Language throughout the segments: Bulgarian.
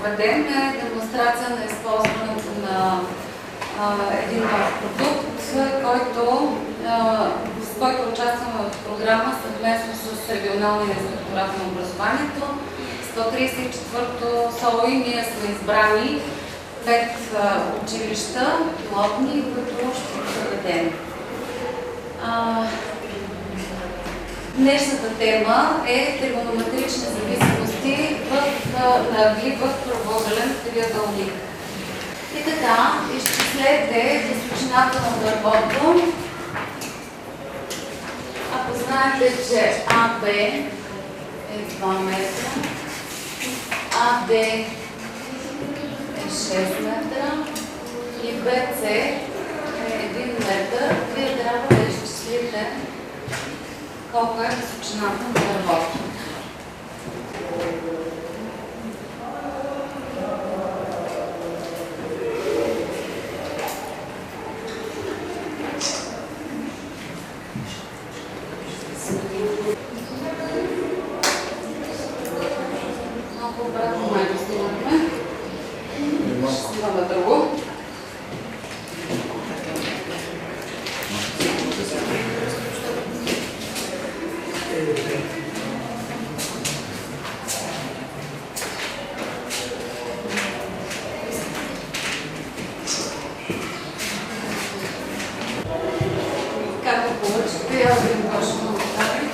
проведем е демонстрация на използването на един нов продукт, с който участваме в програма съвместно с Регионалния инспекторат на образованието. 134-то СОИ ние сме избрани 5 училища, пилотни, които ще проведем. Днешната тема е тригонометрични зависимости на ъгли в правоъгълен триъгълник. И така, изчислете височината на дървото. Ако знаете, че АБ е 2 метра, АД е 6 метра и БЦ е 1 метър, вие трябва да изчислите колко е височината на дървото. Малко обратно майко снимахме. Снимаме друго. Как го получите? Аз ви точно го направим.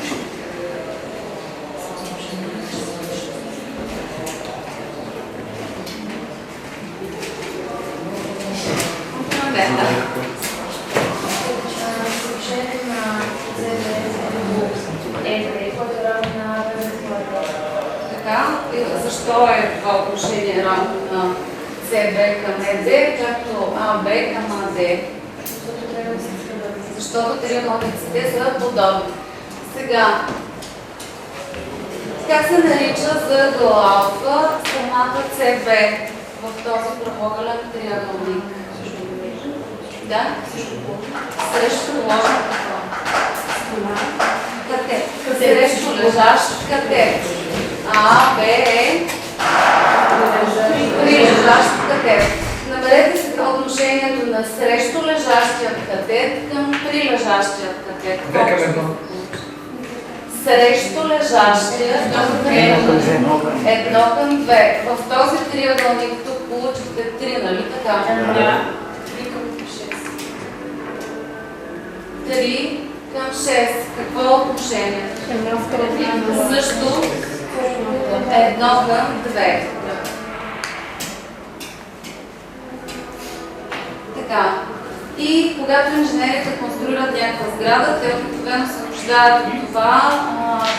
Защо е това отношение равно на CB към ED, както AB към AD? Защото триъгълниците са подобни. Сега, как се нарича за ъгъл алфа страната CB в този правоъгълен триъгълник? Да? Срещу ложна катет. Срещу лежащ катет. А, Б е прилежащ катет. Намерете се отношението на срещу лежащия катет към прилежащия катет. Срещу лежащия към прилежащия. 1 към 2. В този триъгълник тук получихте 3, нали така? Да. 3 към 6. Какво е отношението? Също 1 към 2. Така. И когато инженерите конструират някаква сграда, те обикновено се нуждаят от това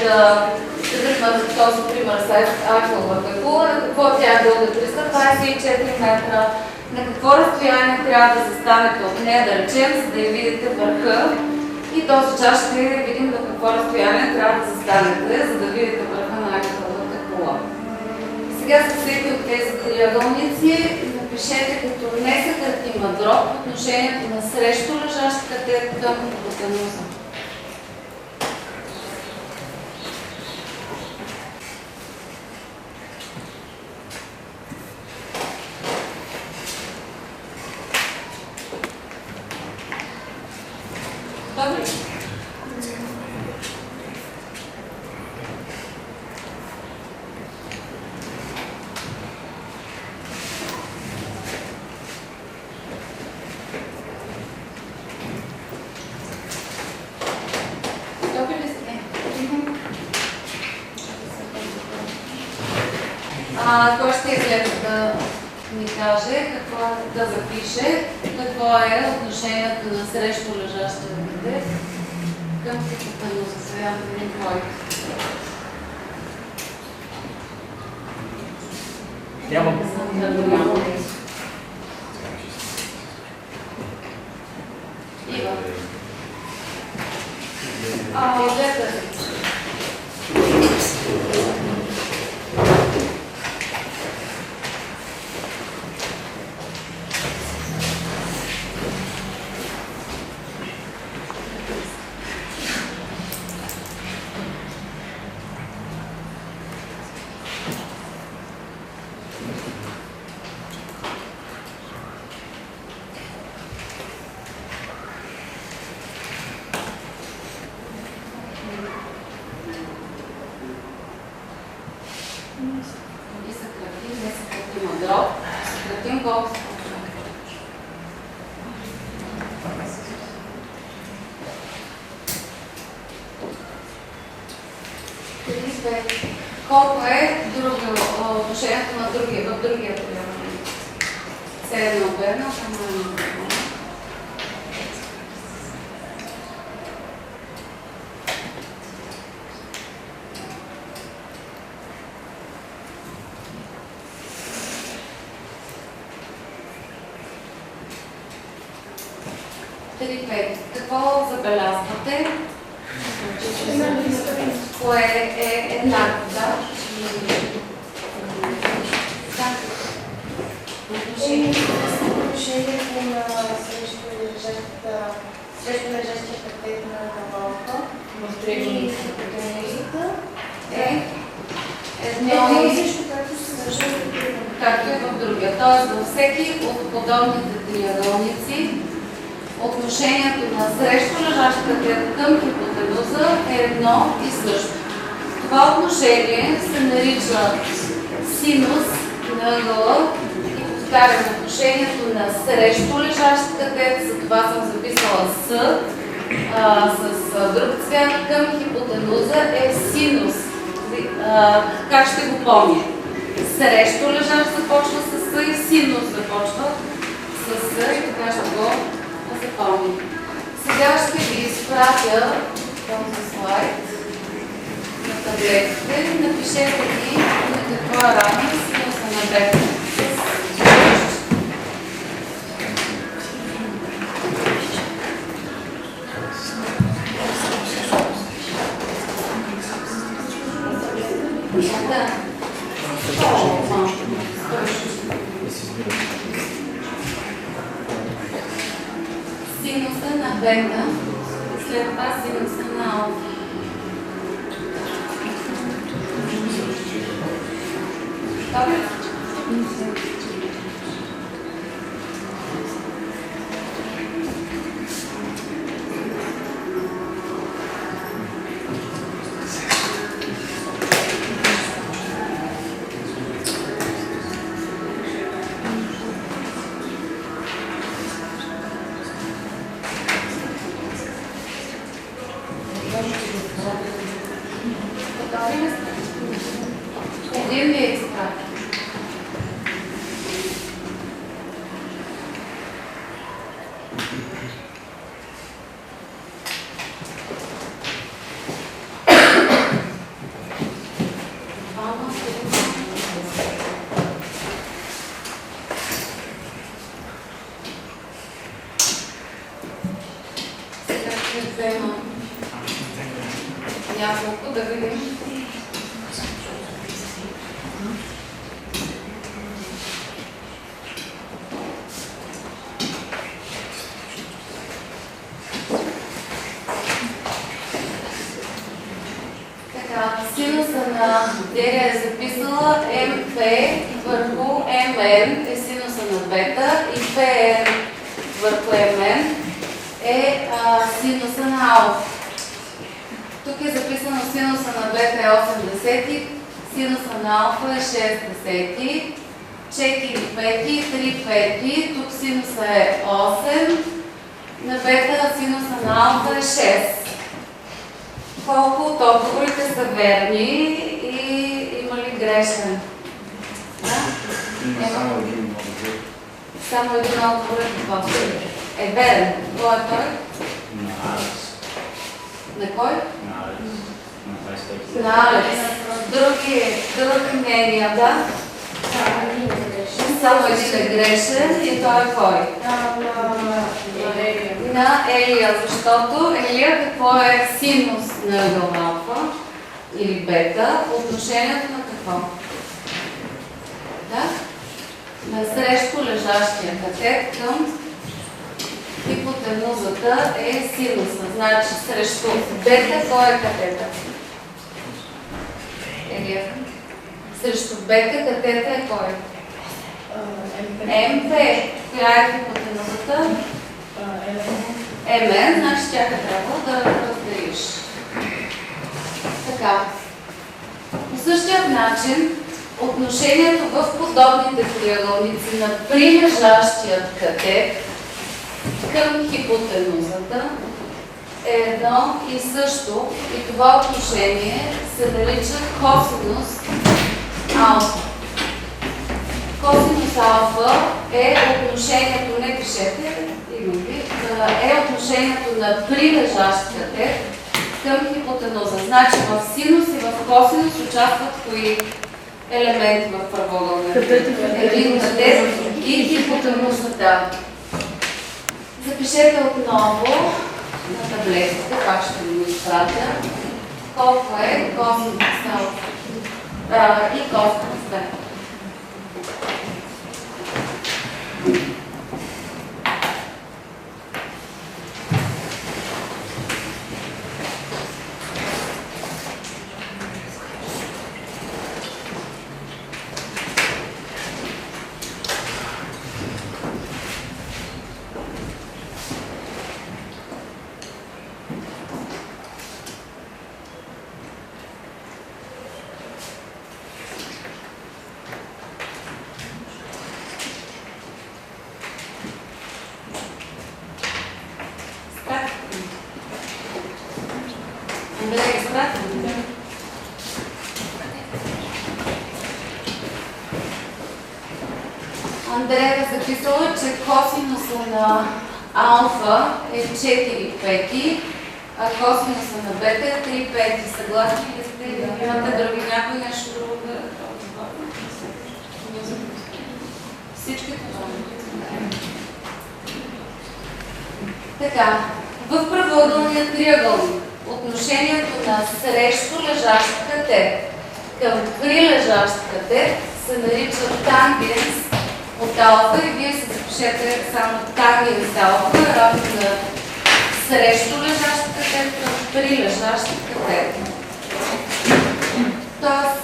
да вземат този пример с Айфеловата кула. На какво тя е дълга? 324 метра. На какво разстояние трябва да застанете от нея, да речем, за да я видите върха. И този час ще видим на какво разстояние трябва да застанете, за да видите върха на Айфеловата кула. Сега за всеки от тези триъгълници напишете като несъкратима дроб отношението на срещу лежащ катет към хипотенуза. Добре. Кой ще изгледа да ни каже, да запише какво е отношението на срещу лежащия катет към хипотенуза. Сега да видим кой. Няма. Ива. Изгледа. колко? Колко е отношението на другия, в другия полярен? Все едно верно, само едно. Какво забелязвате? Кое е еднакво, да? Отношението на срещу лежащия катет на Галалка и хипотенузата е едно и също както е в другия. Тоест във всеки от подобните триъгълници отношението на срещу лежащ катет към хипотенуза е едно и също. Това отношение се нарича синус на ъгъла и повтарям отношението на срещу лежащ катет, за това съм записала с друг цвят към хипотенуза е синус. Как ще го помня? Срещу лежащ започва с С и синус започва с С и така ще го запомня. Сега ще ви изпратя този слайд на таблетите. Напишете ги на какво е равно синуса на бета. Да. Синуса на бета, след това синуса на алфа. Добре? Един ли е изпратен? Сега ще взема няколко да видим. Синуса на Деля е записала МП върху МН е синуса на бета и ПН върху МН е синуса на алфа. Тук е записано синуса на бета е 8 синуса на алфа е 6 десети, 4 пети, 3 пети, тук синуса е 8, на бета синуса на алфа е 6. Колко от отговорите са верни и има ли грешен? Да? Само един отговор. Само един отговор е верен. Кой е той? На Алекс. На кой? На Алекс. На 25. На Алекс. Други мнения, да? Само един е грешен и той е кой? На Елия, защото Елия какво е синус на ъгъл алфа или бета, отношението на какво? Да? На срещу лежащия катет към хипотенузата е синуса. Значи срещу бета, кой е катета? Елия. Срещу бета катета е кой? МП. Коя е хипотенузата? МН, значи тя трябва да разделиш. Така. По същия начин отношението в подобните триъгълници на прилежащия катет към хипотенузата е едно и също, и това отношение се нарича косинус алфа. Косинус алфа е отношението, не пишете, е отношението на прилежащ катет към хипотенуза. Значи в синус и в косинус участват кои елементи в правоъгълния триъгълник? Един катет и хипотенузата. Запишете отново на таблетите, пак ще ви го изпратя, колко е косинус алфа и косинус бета. Андрея е записала, че косинуса на алфа е 4 пети, а косинуса на бета е 3 пети. Съгласни ли сте? Имате други някой нещо друго да добавим? Всички това. Така, в правоъгълния триъгълник отношението на срещу лежащ катет към прилежащ катет се нарича тангенс от алфа и вие се запишете само тангенс алфа равно на срещу лежащ катет към прилежащ катет. Тоест,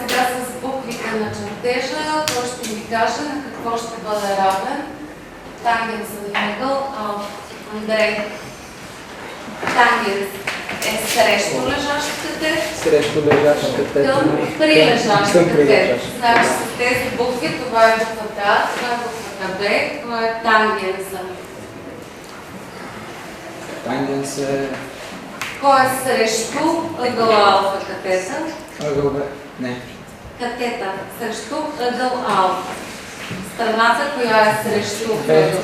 сега с буквите на чертежа, той ще ви каже на какво ще бъде равен тангенс на ъгъл алфа. Андрей, тангенс е срещу лежащ катет. Срещу лежащ катет. Към прилежащ катет. Значи с тези букви, това е буквата А, това е буквата Б, това е тангенса. Тангенс е... Кой е срещу ъгъл алфа катета? Ъгъл Б. Не. Катета срещу ъгъл алфа. Страната, коя е срещу ъгъл?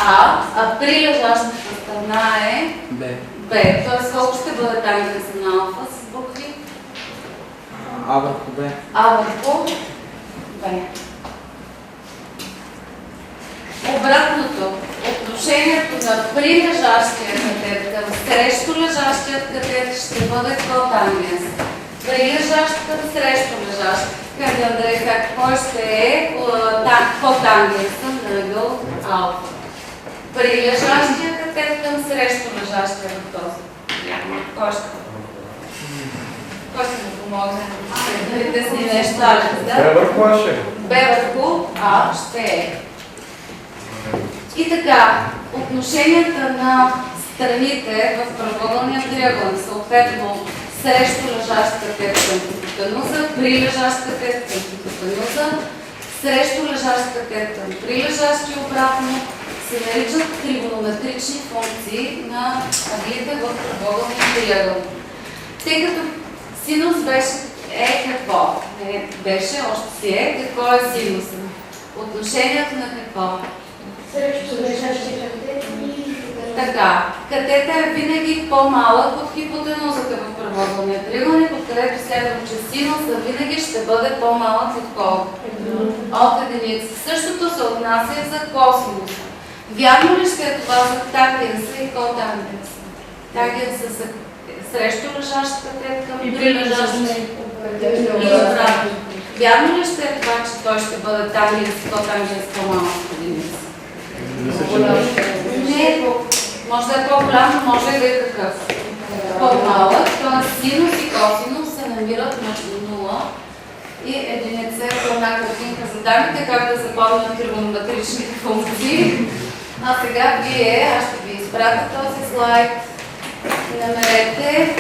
А прилежащата страна е Б. Б. Тоест колко ще бъде тангенса на алфа с букви? А върху Б. А върху Б. Обратното, отношението на прилежащия катет към срещу лежащия катет ще бъде котангенс. Прилежащ към срещу лежащ. Кажи, Андрей, кой ще е котангенса на ъгъл алфа? Прилежащия катет към срещу лежащия в този. Кой ще? Кой ще ми помогне? Да си неща, да? Б върху А ще е. Б върху А ще е. И така, отношенията на страните в правоъгълния триъгълник, съответно срещу лежащ катет към хипотенуза, прилежащ катет към хипотенуза, срещу лежащ катет към прилежащ и обратно, се наричат тригонометрични функции на аглите в правоъгълния триъгълник. Тъй като синус беше какво? Не беше, още си е. Какво е синусът? Отношението на какво? Срещу лежащия катет и Така, катета е винаги по-малък от хипотенузата в правоъгълния триъгълник, откъдето следвам, че синуса винаги ще бъде по-малък от колко? От единица. Същото се отнася и за косинуса. Вярно ли ще е това за тангенса и котангенса? Тангенса са срещу лежащ катет към прилежащ и обратно. Вярно ли ще е това, че той ще бъде тангенс и котангенс по-малък от единица? Не, може да е по-голям, може да е какъв. По-малък, т.е. синус и косинус се намират между 0 И единица е една картинка за данните, как да запомнят тригонометричните функции. А сега вие, аз ще ви изпратя този слайд. Намерете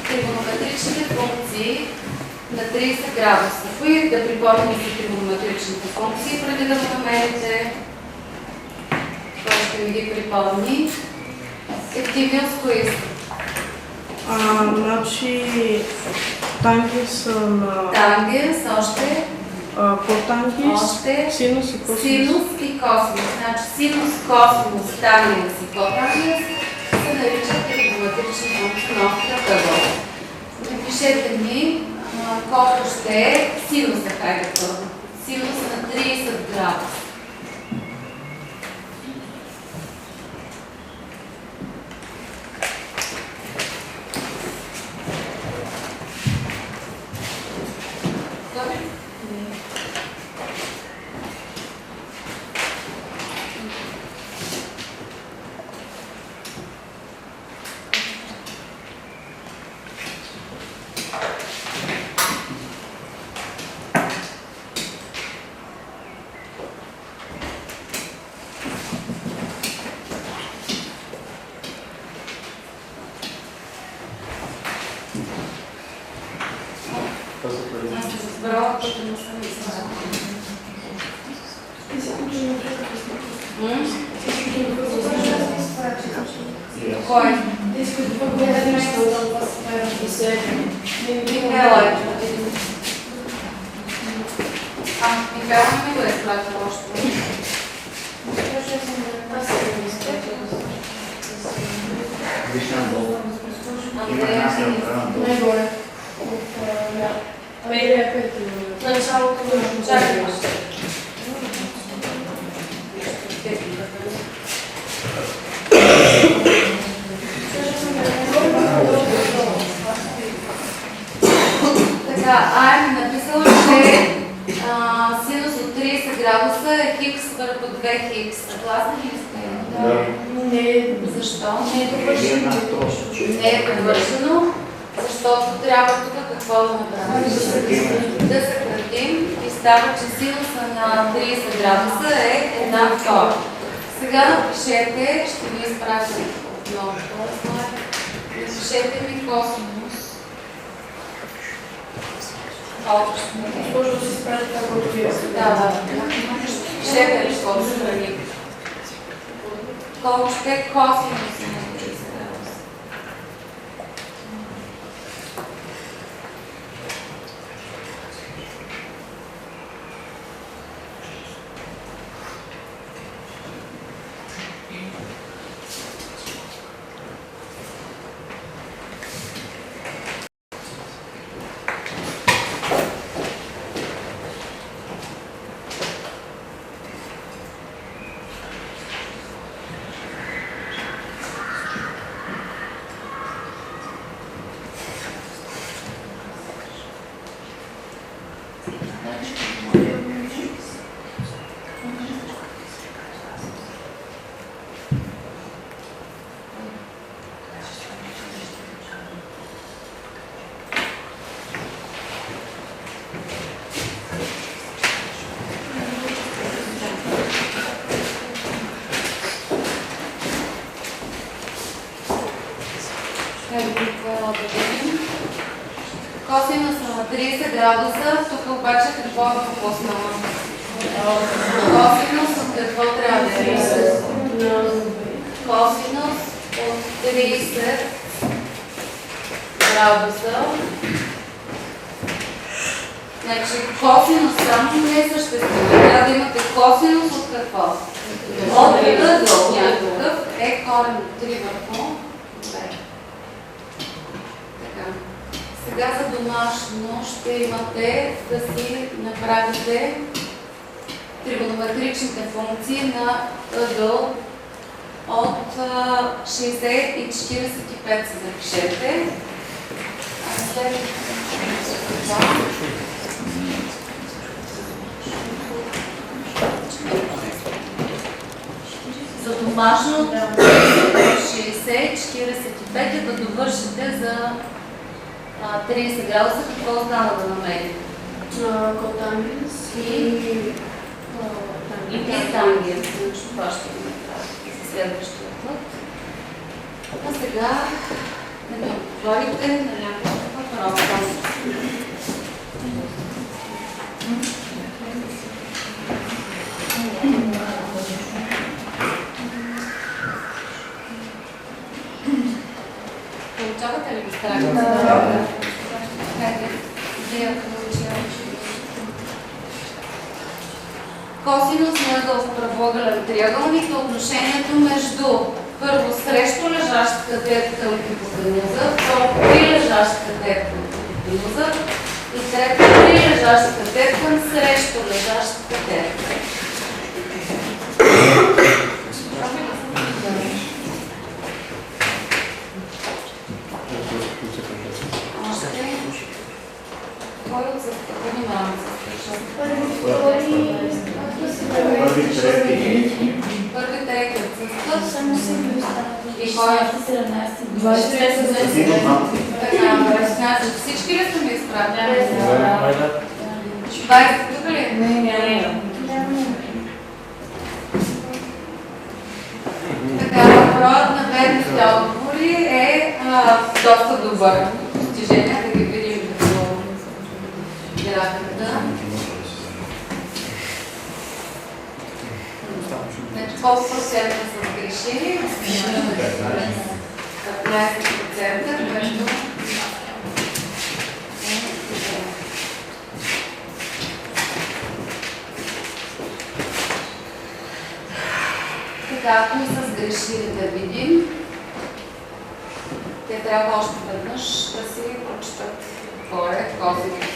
тригонометричните функции на 30 градуса. Кои да припомним за тригонометричните функции, преди да го намерите? Кой ще ви ги припомни? Ефтимиус, кои са? Значи тангенс на Тангенс, още, котангенс, още, синус и косинус. синус и косинус. Значи синус, косинус, тангенс и котангенс се наричат тригонометрични функции на общия табъл. Напишете ми колко ще е синуса, хайде първо. Синуса на 30 градуса. Добре? Аз се разбрала, като не съм измерила. Кой? Михайла е. Михайла не го е изпратила още. Виж надолу. Има една стрелка надолу. Най-горе. Началото на чакай. Така, Айн написала, че синус от 30 градуса е хикс върху 2 хикс. Съгласни ли сте? Да. Не. Защо? Не е довършено. Една точка. Не е довършено, защото трябва тук какво да направим? Да съкратим и става, че синуса на 30 градуса е 1/2. Сега напишете, ще ви изпратя отново този слайд. Напишете ми косинус. Колко ще ми е? Може да се справи това, което ви е. Да. Пишете ли колко ще ми е? Колко ще е косинус на 30 градуса? Косинуса на 30 градуса, тук обаче какво е пропуснала? Косинус от какво трябва да е? Косинус от 30 градуса. Значи косинус само не съществува. Трябва да имате косинус от какво? От ъгъл някакъв е корен от 3 върху 2. Така. Сега за домашно ще имате да си направите тригонометричните функции на ъгъл от 60 и 45 се запишете. А след това за домашно от 60 45 да довършите за 30 градуса, какво остана да намерите? Котангенс и тангенс. Това ще го направим за следващия път. А сега не ми отговорите на някакъв въпрос. Получавате ли ги страницата? Да. Хайде, вие косинус на ъгъл в правоъгълен триъгълник е отношението между първо срещу лежащ катет към хипотенуза, второ при лежащ катет към хипотенуза и трето при лежащ катет към срещу лежащ катет. Кой от състъпа ни мама Първи, трети отсъстват. И кой е? 16. Всички ли са ми изправени? 20 тук ли? Не. Така, броят на верните отговори е доста добър. Постижение, да ги видим като графиката. Колко процента са сгрешили? 15%, което така, ако не са сгрешили да видим, те трябва още веднъж да си прочитат какво е косинус.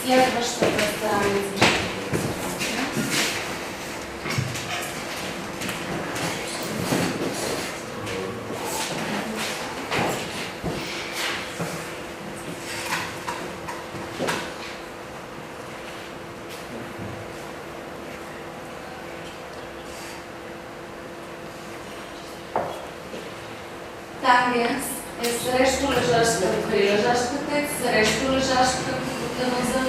Следващата страница. Тангенс е срещу лежащата при лежащата катет, срещу лежащата хипотенуза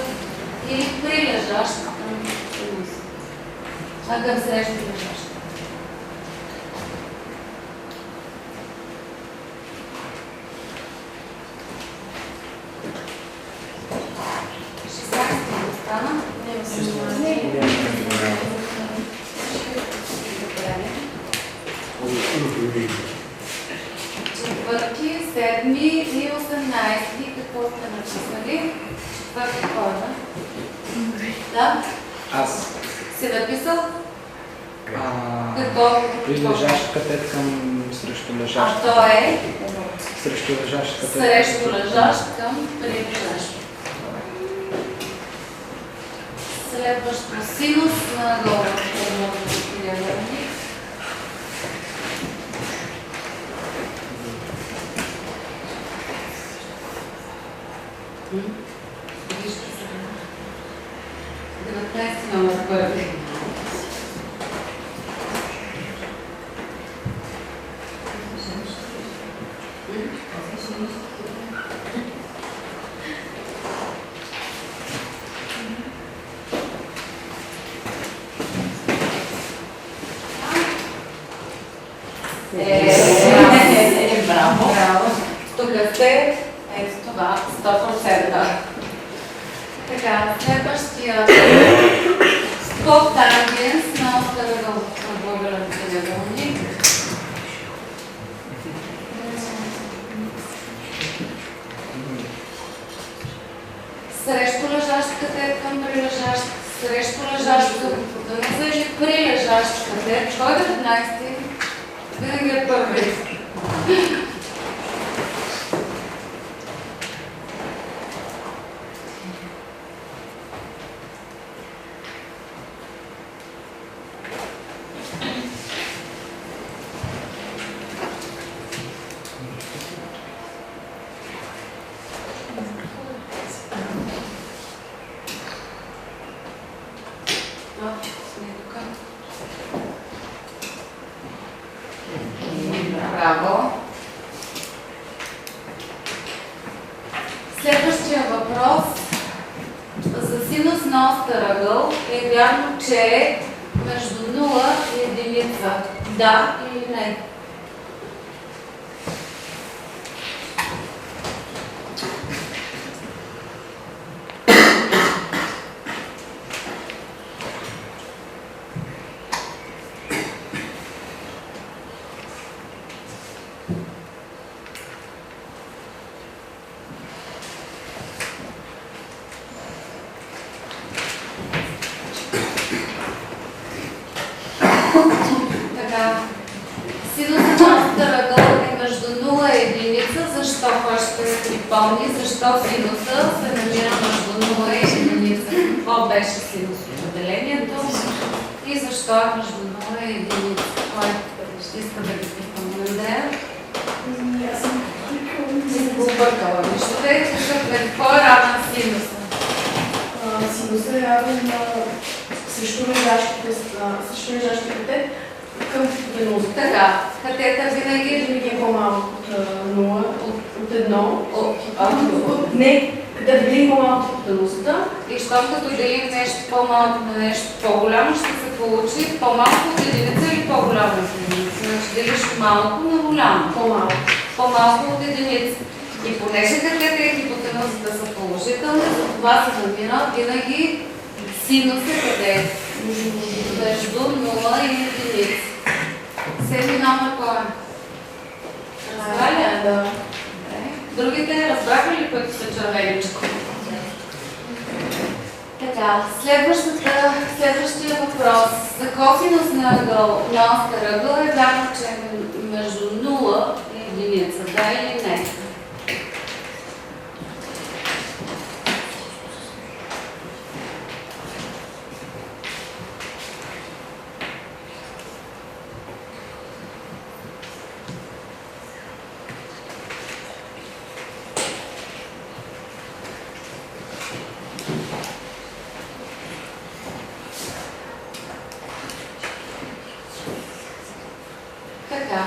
или при лежащата хипотенуза. А към срещу лежащата. Стана? Четвърти, седми и 18. Какво сте написали? Четвърти кода. Да? Аз. Си написал? Какво? При лежащ катет към срещу лежащ. А то е? Срещу лежащ катет. Срещу лежащ към при лежащ. Следващо синус на долу. Вижте се. 19 номер първи. Браво. Тук сте, ето това, 100%. Така, следващия коптангенс на правоъгълен триъгълник. Срещу лежащ катет към прилежащ, срещу лежащ хипотенуза или прилежащ катет. Кой е 19-ти? Винаги е първи. Браво! Следващия въпрос остър ъгъл е вярно, че е между 0 и единица. Да или не? Така. Синусът на остър ъгъл е между 0 и единица. Защо? Кой ще припомни? Защо синуса се намира между 0 и единица? Какво беше синус определението? И защо е между 0 и единица? Кой ще иска да ги припомни? Андрея? Аз съм Ти се побъркала. Нищо да е, какво е равен синуса? Синуса е равен на срещу лежащия катет към хипотенуза. Така, катета винаги Винаги е по-малък от 0, от 1. Не, катета винаги е по-малък от хипотенузата. и щом като делим нещо по-малко на нещо по-голямо, ще се получи по-малко от единица или по-голямо от единица. Значи делиш малко на голямо. По-малък. По-малко от единица. И понеже катета и хипотенузата са положителни, за това се намира винаги синуса къде? Между 0 и единица. Седми номер кой е? Разбра ли? Да. Добре. Другите разбраха ли, които са червеничко? Така, следващия въпрос. За косинус на ъгъл, на остър ъгъл е вярно, че е между 0 и единица. Да или не? Така.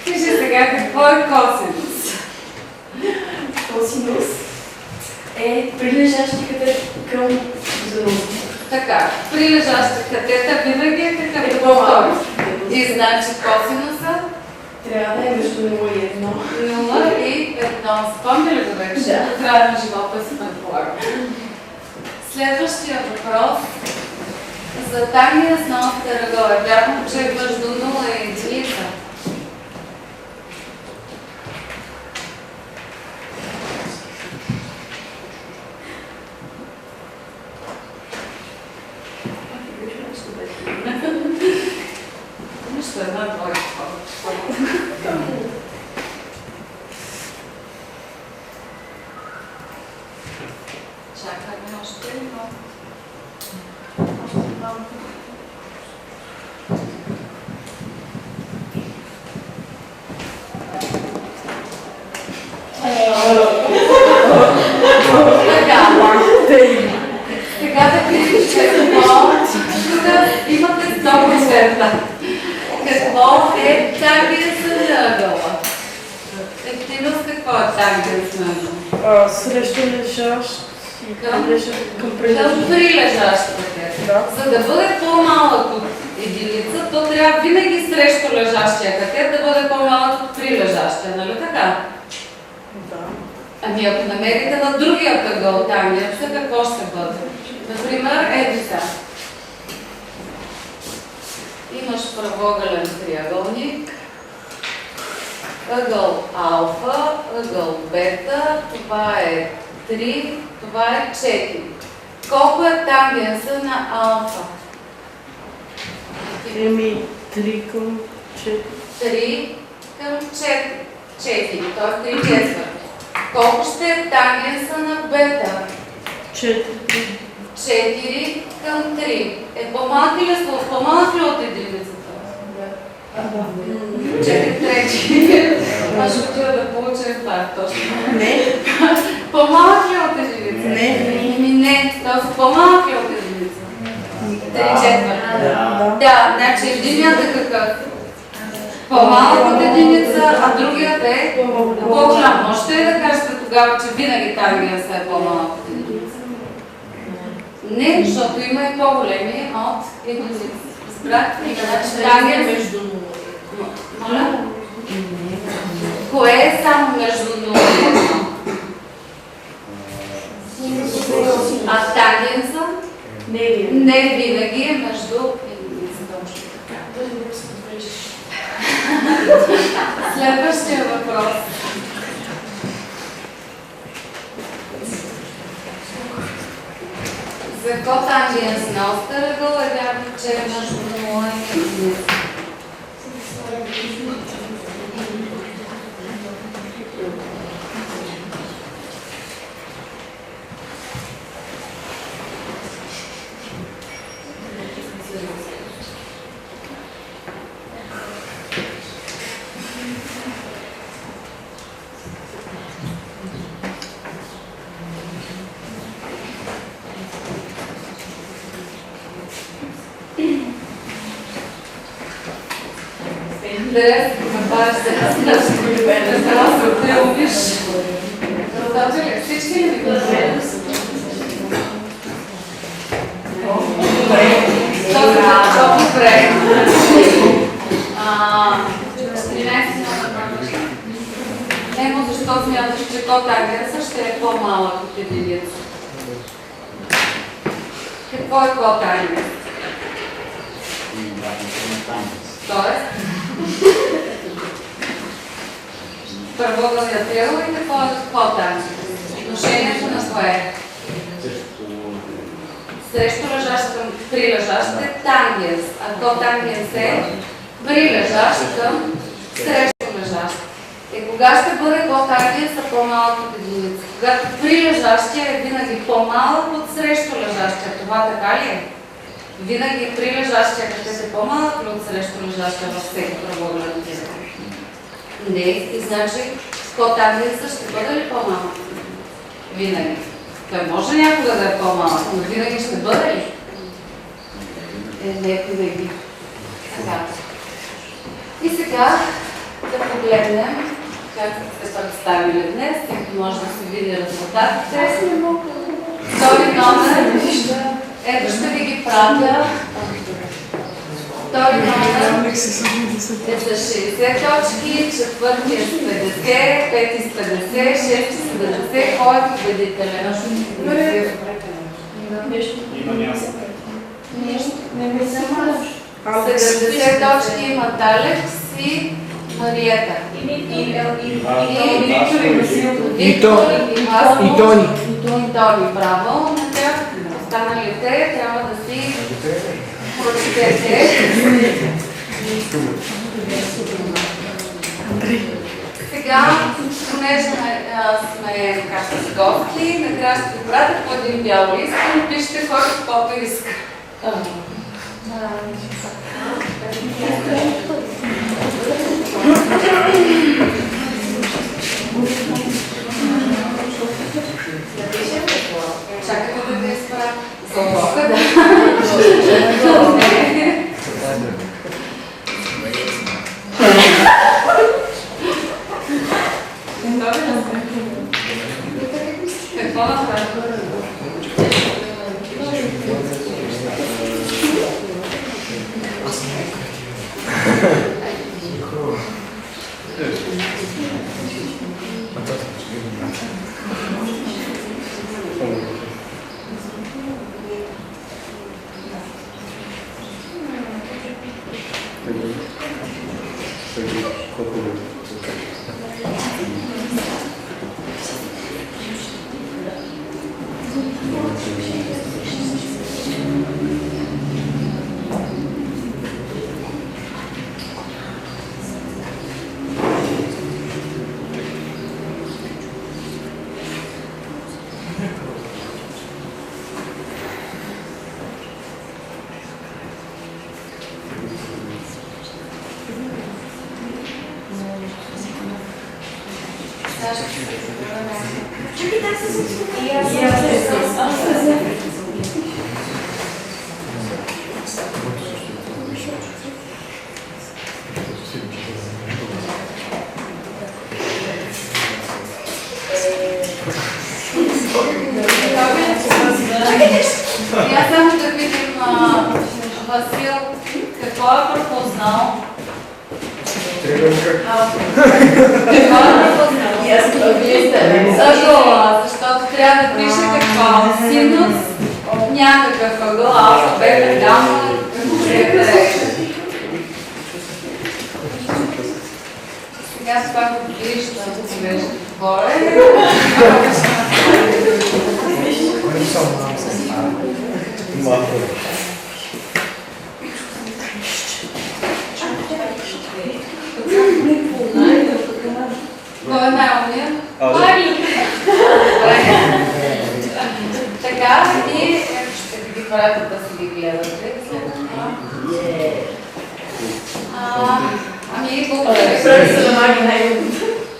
Кажи сега, какво е косинус? Косинус е прилежащи катет към хипотенузата. Така, прилежаща катета винаги е Е какъв по-малък. И значи косинуса Трябва да е между 0 и 1. 0 и 1. Спомня ли го вече? Да. До края на живота си предполагам. Следващия въпрос. За тангенс на остър ъгъл е вярно, че е между 0 и единица. Нищо една двойка. Чакаме още едно. Така. Сега да видим какво. Тук имате 100%. Какво е тангенс на ъгъла? Ефтиност какво е тангенс на ъгъла? Срещу лежащ Към към прилежащ. прилежащата катета. Да. За да бъде по-малък от единица, то трябва винаги срещу лежащия катет да бъде по-малък от прилежащия, нали така? Да. Ами ако намерите на другия ъгъл тангенса, какво ще бъде? Например, ето сега. Имаш правоъгълен триъгълник, ъгъл алфа, ъгъл бета, това е 3, това е 4. Колко е тангенса на алфа? Еми 3 към 4. 3 към 4. 4, т.е. 3 четвърти. Колко ще е тангенса на бета? 4. 4 към 3. Е по-малък ли от единицата? Да. 4 трети. Аз ще отида да получа инфаркт точно. Не. По-малък ли от единица? Не. Тоест по-малък ли от единица? 3 четвърти. Да. Да, значи единият е какъв? По-малък от единица, а другият е по-голям. Можете ли да кажете тогава, че винаги тангенса е по-малък от единица? Не, защото има и по-големи от единица. Разбрахте ли? Значи тангенс между нула. Моля? Кое е само между 0 и 1? А тангенса? Не винаги е между единица. Точно така. Следващия въпрос. За котангенс на остър ъгъл е вярно, че е между 0 и единица. Интересно, нападаш се на следващото. Трябва да се отделиш. Раздавате ли? Всички ли ми гледат? Добре. 13 Немо, защо смяташ, че котангенса ще е по-малък от единица? Какво е котангенс? Тоест? Първоъгълният триъгълник и какво е котангенс? Отношението на кое? Срещу лежащ към прилежащ е тангенс, а котангенс е прилежащ към срещу лежащ. Кога ще бъде котангенса по-малък от единица? Когато прилежащия е винаги по-малък от срещу лежащия. Това така ли е? Винаги прилежащия катет е по-малък или от срещу лежащия във всеки правоъгълен триъгълник? Не. И значи котангенса ще бъде ли по-малък? Винаги. Той може някога да е по-малък, но винаги ще бъде ли? Не винаги. Така. И сега да погледнем как сте се представили днес, като може да се види резултатите. Втори номер, ето ще ви ги пратя. Втори номер е за 60 точки, четвърти е с 50, пети с 50, шести с 70. Кой е победителен? Има някакво. Не ми се мърш. 70 точки имат Алекс и Мариета. И Тони. Браво на тях. Останалите трябва да си прочетете. Сега, понеже сме с гости, накрая ще ви пратя по един бял лист и пишете който каквото иска. Чакайте да те изпратя. За урока, да. Какво направи? И аз само да видим Васил какво е пропуснал. Какво е пропуснал? Ъгъла, защото трябва да пише какво. Синус, някакъв ъгъл, алфа, бета, гама, какво е. Сега това го вижда, да си вижда горе. Кой е най-умният? Така, и ще ви правя да си ги гледате. Ами, благодаря.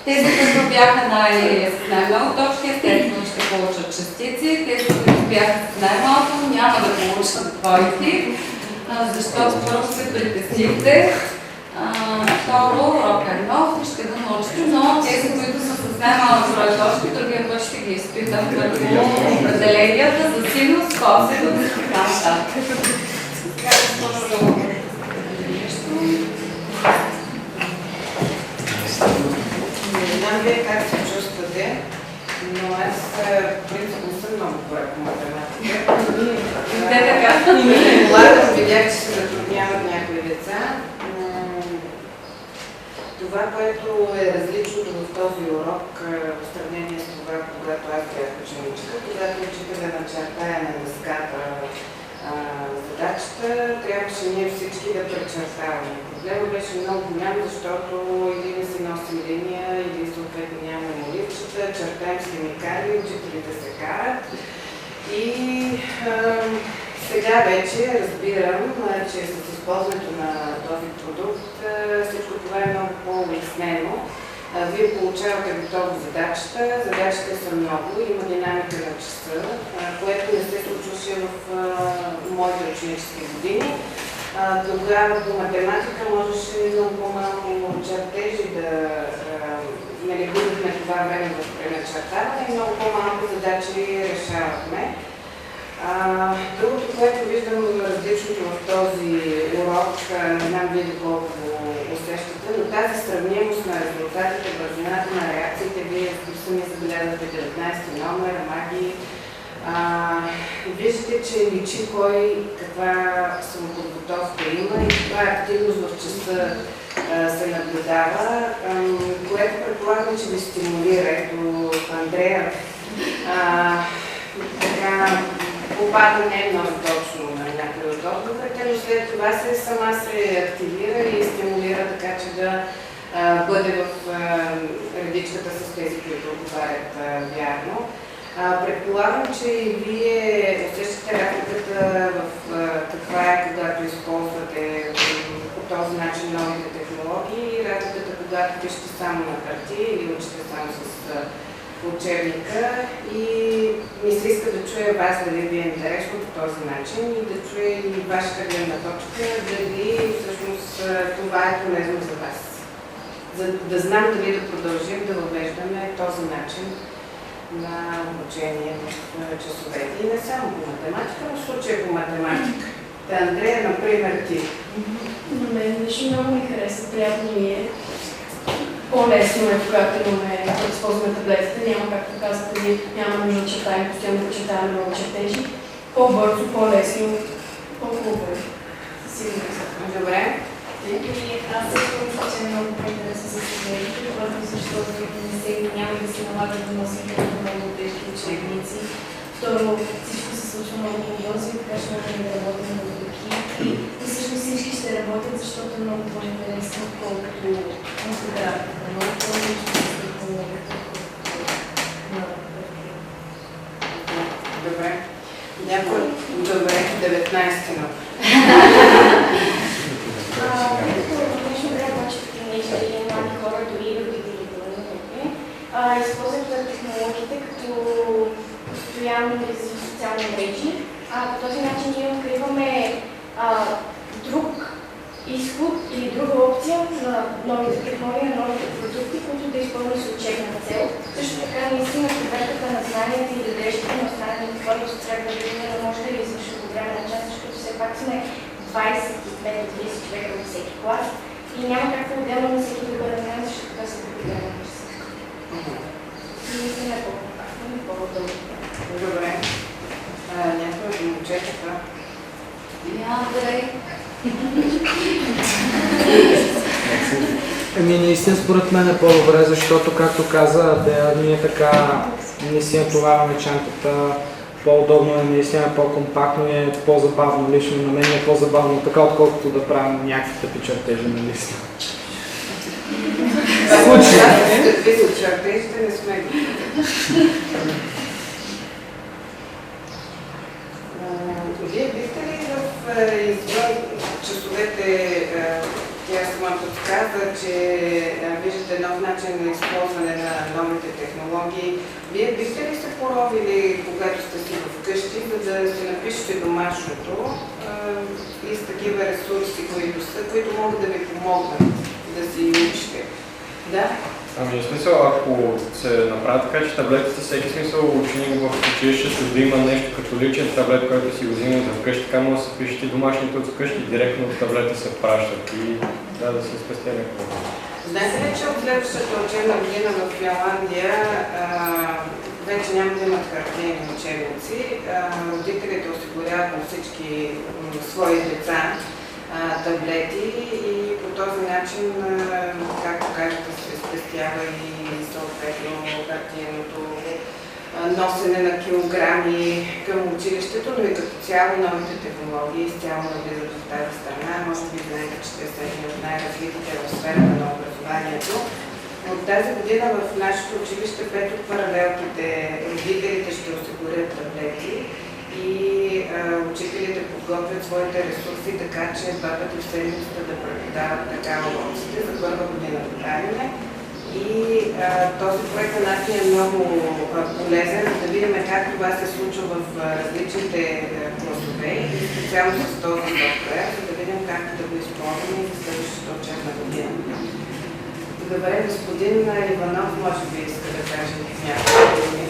Тези, които бяха най-много точки, естествено ще получат частици. Тези, които бяха най-малко, няма да получат двойки, защото първо се притесните. Второ, урок е нов и ще го научите, но тези, които са с най-малко брой точки, другия път ще ги изпитам върху определенията за синус, косинус и така нататък. Не знам вие как се чувствате, но аз принцип не съм много добра по математика. Те така. Предполагам, видях, че се затрудняват някои деца. Това, което е различното в този урок в сравнение с това, когато аз бях ученичка, когато учителя начертая на дъската задачата, трябваше ние всички да пречертаваме. Проблемът беше много голям, защото или не си носим линия, или съответно нямаме моливчета, чертаем с химикали, учителите се карат. И сега вече разбирам, че с използването на този продукт всичко това е много по-улеснено. Вие получавате готово задачата, задачите са много, има динамика на часа, което не се случваше в моите ученически години. Тогава по математика можеше много по-малко чертежи да губихме това време в преначертаване и много по-малко задачи решавахме. Другото, което виждам различното в този урок, не знам вие доколко усещате, но тази сравнимост на резултатите, бързината на реакциите, вие сами забелязвате 19-ти номер, магии. Виждате, че личи кой каква самоподготовка има и каква активност в часа се наблюдава, което предполагам, че ви стимулира. Ето Андрея така попада не много точно на някои от отговорите, но след това сама се активира и стимулира така, че да бъде в редичката с тези, които отговарят вярно. Предполагам, че и вие усещате разликата в каква е, когато използвате по този начин новите технологии и разликата, когато пишете само на хартия или учите само с учебника, и ми се иска да чуя вас дали ви е интересно по този начин и да чуя и вашата гледна точка, дали всъщност това е полезно за вас. За да знам дали да продължим да въвеждаме този начин на обучение в часовете. И не само по математика, но в случая по математика. Та, Андрея, например, ти. На мен лично много ми харесва, приятно ми е. По-лесно е, когато използваме таблетите, няма, както казвате, няма нужда да чертаем, постоянно да чертаем много чертежи. По-бързо, по-лесно, по-хубаво е. Сигурно. Добре. Аз също мисля, че е много по-интересно за студентите, просто защото няма да се налага да носим много тежки учебници. Второ, всичко се случва много по-бързо и така ще можем да работим в екип. И всъщност всички ще работят, защото е много по-интересно, колкото концентрацията. Много по-различно с технологията. Добре. Някой? Добре, 19-ти номер. В днешно време младшите тинейджери и млади хора, дори и родителите, използват технологиите като постоянно излизат социални мрежи. По този начин ние откриваме друг изход или друга опция на новите технологии, на новите продукти, които да изпълнят с учебна цел. Също така наистина проверката на знанията и надеждите на останалите хора се трябва да бъде пак сме 25-30 човека във всеки клас и няма как отделно на всеки да бъде време, защото това се прекалено часа. И мисля е по-компактно и по-дълго. Добре. Някой от момчетата. Андрей. Наистина според мен е по-добре, защото, както каза Адея, ние така не си натоварваме чантата, по-удобно е, наистина по-компактно и е по-забавно. Лично на мен е по-забавно така, отколкото да правим някакви тъпи чертежи на листа. Какви са чертежите, не сме го. Вие бихте ли извън часовете, тя сама подсказа, че виждате нов начин на използване на новите технологии. Вие бихте ли се поровили, когато сте си вкъщи, за да си напишете домашното и с такива ресурси, които могат да ви помогнат да си учите? Да? Ами, в смисъл, ако се направи така, че таблетите, всеки смисъл ученик в училището да има нещо като личен таблет, който си го взима за вкъщи, така може да се пишете домашните от вкъщи, директно от таблета се пращат и да се спестя някакво. Знаете ли, че от следващата учебна година в Финландия вече няма да имат хартиени учебници, родителите осигуряват на всички свои деца таблети и по този начин, както кажете, се спестява и съответно хартиеното носене на килограми към училището, но и като цяло новите технологии изцяло навлизат в тази страна. Може би знаете, че те са едни от най-развитите в сферата на образованието. От тази година в нашето училище 5 от паралелките родителите ще осигурят таблети и учителите подготвят своите ресурси, така че 2 пъти в седмицата да преподават така уроците за първа година повтаряне. И този проект на нас е много полезен, за да видим как това се случва в различните класове и специално с този софтуер, за да видим как да го използваме за следващата учебна година. Добре, господин Иванов, може би иска да каже някакви думи.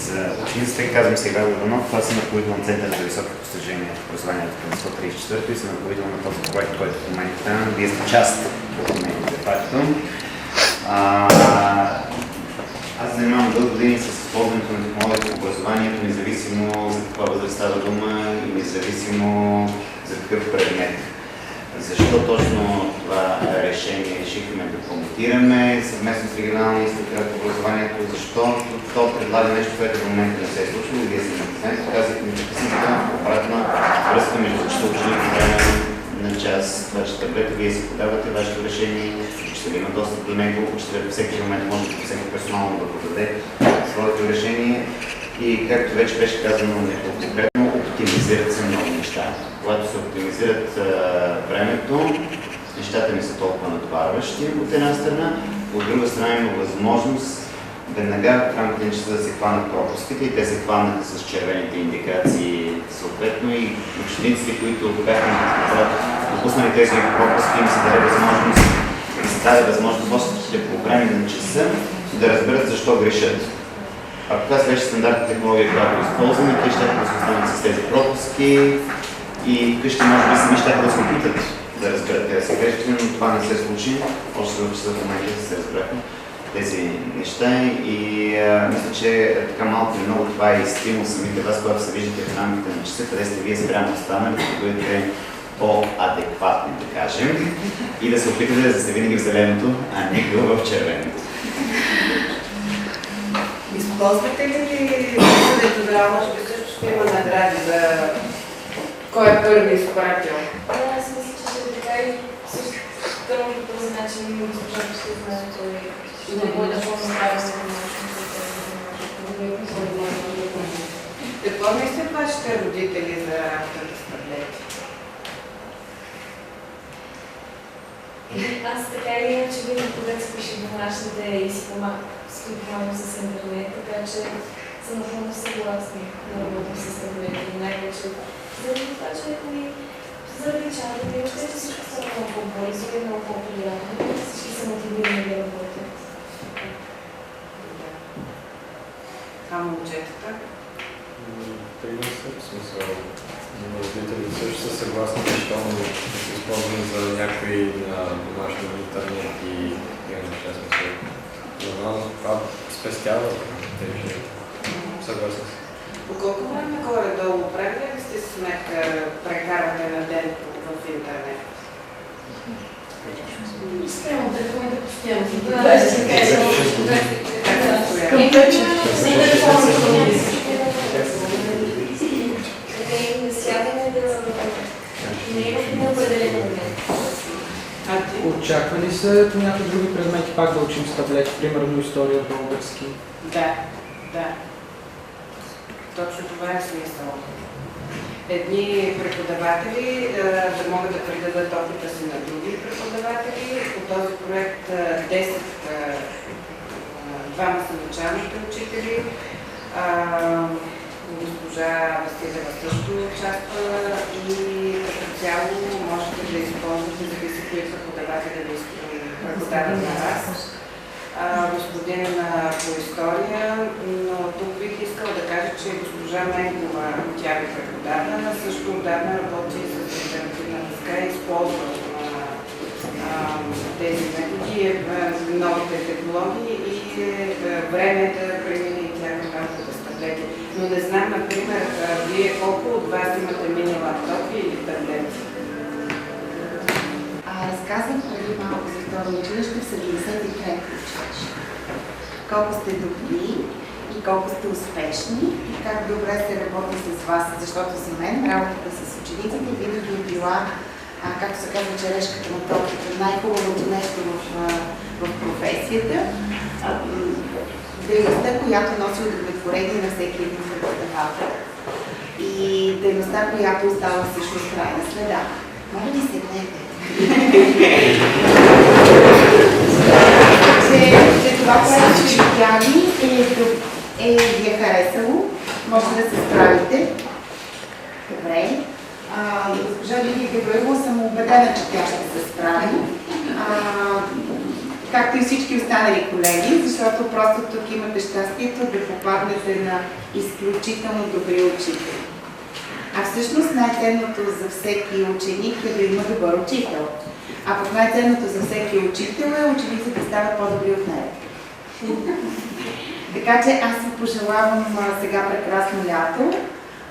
За учениците казвам се Ивайло Иванов, аз съм ръководител на Центъра за високи постижения в образованието към 134 и съм ръководител на този проект, който в момента вие сте част от мен, де факто. Аз занимавам дълги години с използването на технологията в образованието, независимо за каква възраст става дума и независимо за какъв предмет. Защо точно това решение решихме да промотираме съвместно с регионалния инспекторат по образованието? Защото то предлага нещо, което в момента не се е случило и вие се написаете. Казахме, че писната обратна връзка между учител ученик по време на час. Това, че таблета вие си подавате вашето решение, учителя има достъп до него, учителят във всеки момент може да всеки персонално да подаде своето решение и както вече беше казано неколкократно, оптимизират се много неща. Когато се оптимизират времето, нещата не са толкова натоварващи от една страна, от друга страна има възможност веднага в рамките на часа да се хванат пропуските и те се хванаха с червените индикации съответно и учениците, които бяха допуснали тези пропуски, им се даде възможност и се даде възможност гостите по време на часа да разберат защо грешат. Ако това беше стандартна технология, която използваме, те ще да се останат с тези пропуски и къщи може би сами ще да се опитат да разберат тези грешки, но това не се случи. Още в часа в момента се разбраха тези неща и мисля, че така малко и много това е и стимул самите вас, когато се виждате в рамките на часа, къде сте вие спрямо останалите, да бъдете по-адекватни, да кажем, и да се опитате да сте винаги в зеленото, а не в червеното. Използвате ли тогава, може би също ще има награди за кой е първи изпратил? Аз мисля, че ще така и също по този начин госпожа ще знае, че ще бъде по-направено на Какво мислят вашите родители за работата с таблети? Аз така или иначе винаги когато се пише домашните и си помагам с интернет, така че съм напълно съгласна да работим с таблети. Най-вече заради това, че заради чатове, те всичко са много по-бързо и много по-приятно. Всички са мотивирани да работят. А момчетата? приносят, в смисъл, родителите също са съгласни, защото да се използваме за някои на домашни интернет и имаме неща, смисъл. Нормално това спестява тези. Съгласен съм. По колко време горе-долу правили ли сте сметка прекарване на ден в интернет? Спрямо телефоните постоянно. Към вечер. Очаква ли се по някои други предмети пак да учим с таблети, примерно история, български? Да. Точно това е смисъл. Едни преподаватели да могат да предадат опита си на други преподаватели. По този проект 2 са началните учители. Госпожа Василева също участва и като цяло можете да използвате, зависи кои преподаватели да преподават на вас. Господин по история, но тук бих искала да кажа, че госпожа Менкова, тя ви преподава, също отдавна работи с интерактивна дъска и използва тези методи, новите технологии и време да премине и тя към работа с таблети. Но не знам, например, вие колко от вас имате мини лаптопи или таблети? Разказах преди малко за второ училище в 73-то училище. Колко сте добри и колко сте успешни и как добре се работи с вас, защото за мен работата с учениците винаги е била, както се казва, черешката на тортата, най-хубавото нещо в професията. Дейността, която носи удовлетворение на всеки един преподавател и дейността, която остава всъщност крайна следа. Може ли седнете? че това, което сте видяли ви е харесало, може да се справите. Добре. Госпожа Лидия Гаврилова съм убедена, че тя ще се справи. Както и всички останали колеги, защото просто тук имате щастието да попаднете на изключително добри учители. А всъщност най-ценното за всеки ученик е да има добър учител. А пък най-ценното за всеки учител е учениците да стават по-добри от него. Така че аз ви пожелавам сега прекрасно лято.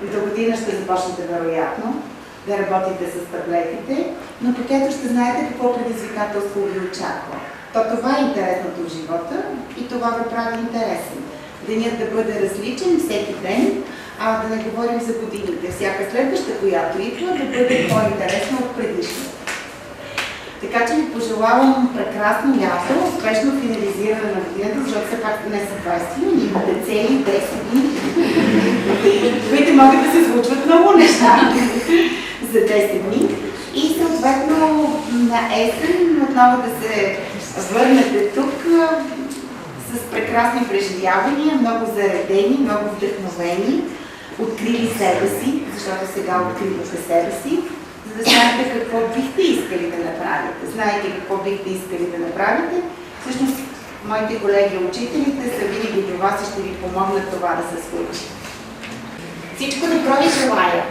До година ще започнете вероятно да работите с таблетите, но пък ето ще знаете какво предизвикателство ви очаква. То това е интересното в живота и това го прави интересен. Денят да бъде различен всеки ден, да не говорим за годините. Всяка следваща, която идва, да бъде по-интересна от предишната. Така че ви пожелавам прекрасно лято, успешно финализиране на годината, защото все пак днес е 20 юни, имате цели 10 дни, които могат да се случват много неща за 10 дни. И съответно на есен отново да се върнете тук с прекрасни преживявания, много заредени, много вдъхновени, открили себе си, защото сега откривате себе си, за да знаете какво бихте искали да направите. Знаете какво бихте искали да направите, всъщност моите колеги учителите са винаги до вас и ще ви помогнат това да се случи. Всичко добро ви желая!